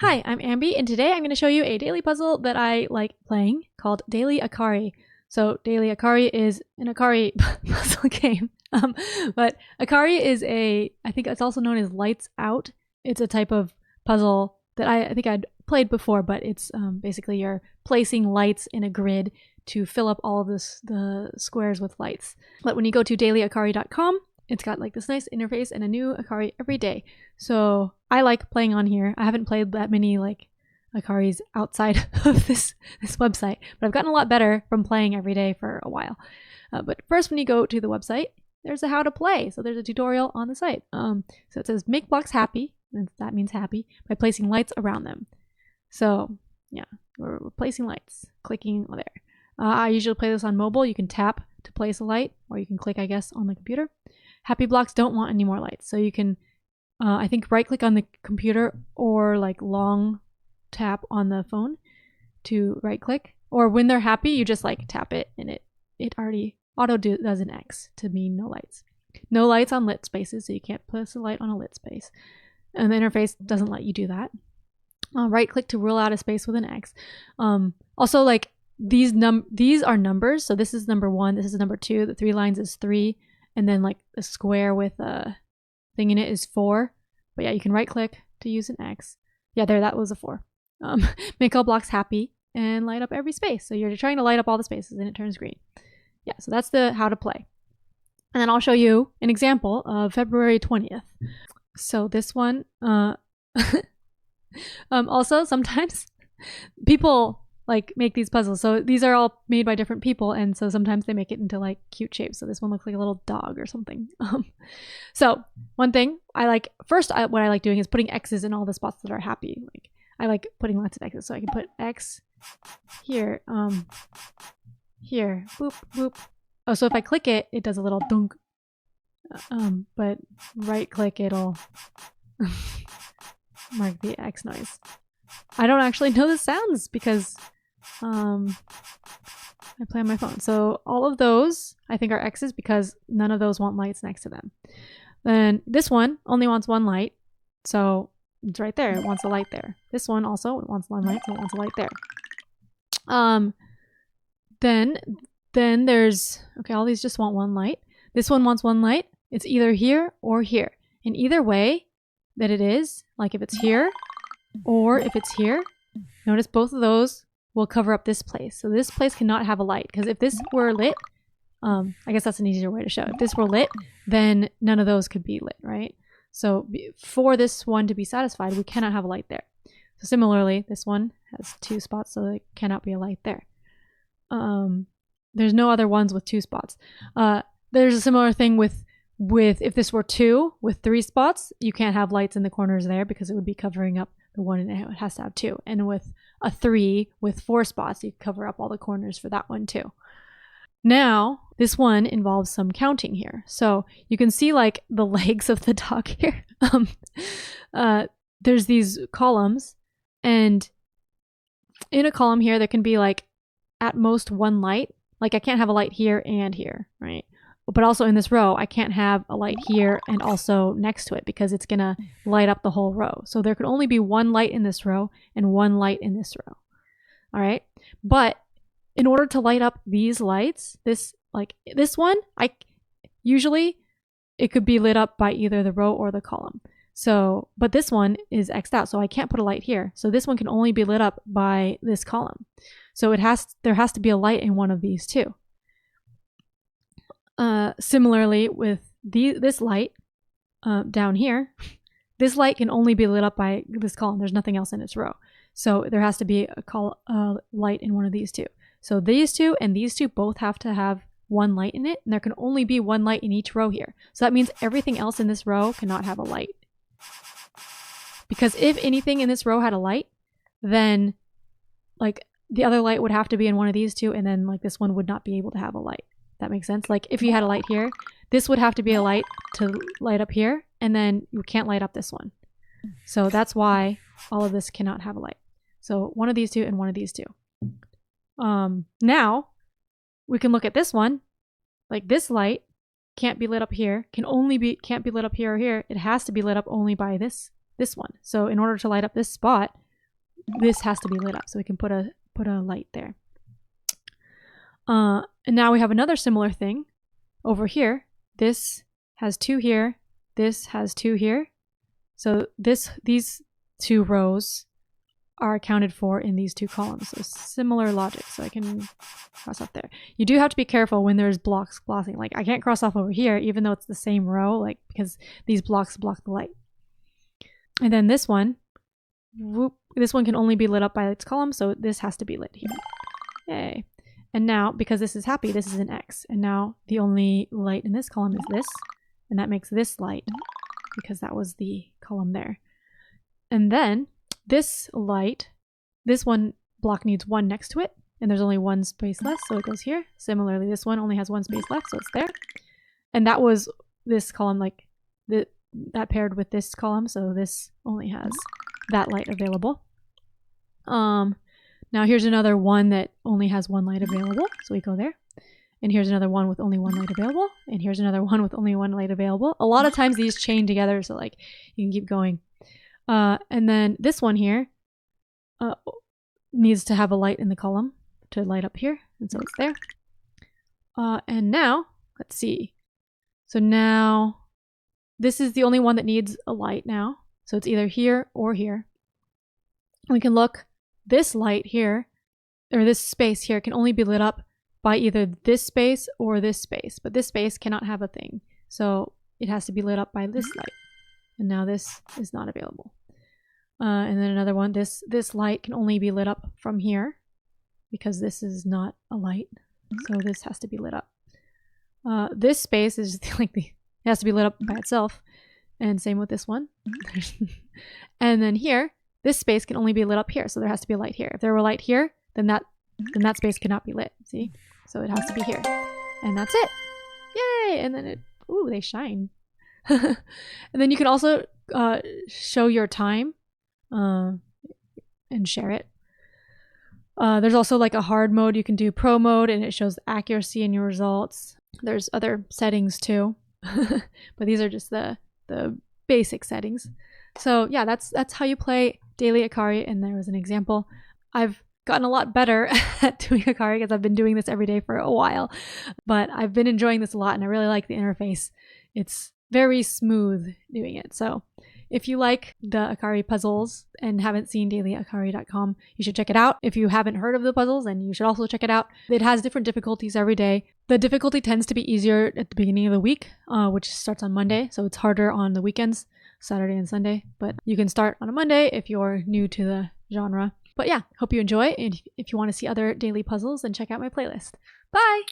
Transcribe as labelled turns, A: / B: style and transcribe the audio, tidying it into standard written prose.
A: Hi, I'm Ambie, and today I'm going to show you a daily puzzle that I like playing called Daily Akari. So Daily Akari is an Akari puzzle game. But Akari is I think it's also known as Lights Out. It's a type of puzzle that I think I'd played before, but it's basically you're placing lights in a grid to fill up all of the squares with lights. But when you go to dailyakari.com, it's got like this nice interface and a new Akari every day. So I like playing on here. I haven't played that many like Akaris outside of this website, but I've gotten a lot better from playing every day for a while. But first, when you go to the website, there's a how to play. So there's a tutorial on the site. So it says make blocks happy, and that means happy, by placing lights around them. So yeah, we're placing lights, clicking there. I usually play this on mobile. You can tap to place a light, or you can click, I guess, on the computer. Happy blocks don't want any more lights. So you can, I think, right click on the computer or like long tap on the phone to right click. Or when they're happy, you just like tap it and it already does an X to mean no lights. No lights on lit spaces, so you can't place a light on a lit space. And the interface doesn't let you do that. Right click to rule out a space with an X. Also, like these are numbers. So this is number 1, this is number 2. The 3 lines is 3. And then like a square with a thing in it is 4. But yeah, you can right click to use an X. Yeah, there, that was a 4. Make all blocks happy and light up every space. So you're trying to light up all the spaces and it turns green. Yeah, so that's the how to play. And then I'll show you an example of February 20th. So this one, also sometimes people like make these puzzles. So these are all made by different people, and so sometimes they make it into like cute shapes. So this one looks like a little dog or something. So one thing I like what I like doing is putting X's in all the spots that are happy. Like I like putting lots of X's, so I can put X here, here, boop, boop. Oh, so if I click it, it does a little dunk. But right click, it'll mark the X noise. I don't actually know the sounds because I play on my phone. So all of those I think are X's because none of those want lights next to them. Then this one only wants one light, so it's right there. It wants a light there. This one also wants one light, so it wants a light there. Then there's, okay, all these just want one light. This one wants one light. It's either here or here. And either way that it is, like if it's here or if it's here, notice both of those will cover up this place. So this place cannot have a light, because if this were lit, I guess that's an easier way to show it. If this were lit, then none of those could be lit, right? So for this one to be satisfied, we cannot have a light there. So similarly, this one has 2 spots, so there cannot be a light there. There's no other ones with 2 spots. There's a similar thing with if this were 2 with 3 spots, you can't have lights in the corners there because it would be covering up the one, and it has to have 2. And with a 3 with 4 spots, you cover up all the corners for that one too. Now, this one involves some counting here. So you can see like the legs of the dog here. There's these columns, and in a column here, there can be like at most 1 light. Like I can't have a light here and here, right? But also in this row, I can't have a light here and also next to it because it's gonna light up the whole row. So there could only be 1 light in this row and 1 light in this row. All right. But in order to light up these lights, this one, usually it could be lit up by either the row or the column. So, but this one is X'd out, so I can't put a light here. So this one can only be lit up by this column. So there has to be a light in one of these two. Similarly with this light down here, this light can only be lit up by this column. There's nothing else in its row. So there has to be a light in one of these two. So these two and these two both have to have 1 light in it, and there can only be 1 light in each row here. So that means everything else in this row cannot have a light. Because if anything in this row had a light, then like the other light would have to be in one of these two, and then like this one would not be able to have a light. That makes sense? Like if you had a light here, this would have to be a light to light up here, and then you can't light up this one. So that's why all of this cannot have a light. So one of these two and one of these two. Now we can look at this one. Like this light can't be lit up here, can't be lit up here or here. It has to be lit up only by this one. So in order to light up this spot, this has to be lit up. So we can put a light there. And now we have another similar thing over here. This has 2 here. This has 2 here. So these 2 rows are accounted for in these 2 columns. So similar logic. So I can cross off there. You do have to be careful when there's blocks glossing. Like I can't cross off over here, even though it's the same row, like because these blocks block the light. And then this one, whoop, this one can only be lit up by its column. So this has to be lit here. Yay. And now, because this is happy, this is an X. And now the only light in this column is this. And that makes this light because that was the column there. And then this light, this one block needs 1 next to it. And there's only 1 space left, so it goes here. Similarly, this one only has 1 space left, so it's there. And that was this column, like that paired with this column, so this only has that light available. Now here's another one that only has 1 light available, so we go there. And here's another one with only 1 light available. And here's another one with only 1 light available. A lot of times these chain together, so like you can keep going. And then this one here needs to have a light in the column to light up here. And so it's there. And now, let's see. So now this is the only one that needs a light now. So it's either here or here. We can look, this light here, or this space here can only be lit up by either this space or this space, but this space cannot have a thing. So it has to be lit up by this light. And now this is not available. And then another one, this light can only be lit up from here because this is not a light. So this has to be lit up. This space is like it has to be lit up by itself. And same with this one. And then here, this space can only be lit up here. So there has to be a light here. If there were a light here, then that space cannot be lit. See? So it has to be here. And that's it. Yay! And then ooh, they shine. And then you can also show your time and share it. There's also like a hard mode. You can do pro mode and it shows the accuracy in your results. There's other settings too. But these are just the basic settings. So yeah, that's how you play Daily Akari, and there was an example. I've gotten a lot better at doing Akari because I've been doing this every day for a while, but I've been enjoying this a lot and I really like the interface. It's very smooth doing it. So if you like the Akari puzzles and haven't seen dailyakari.com, you should check it out. If you haven't heard of the puzzles, then you should also check it out. It has different difficulties every day. The difficulty tends to be easier at the beginning of the week, which starts on Monday. So it's harder on the weekends, Saturday and Sunday. But you can start on a Monday if you're new to the genre. But yeah, hope you enjoy. And if you want to see other daily puzzles, then check out my playlist. Bye!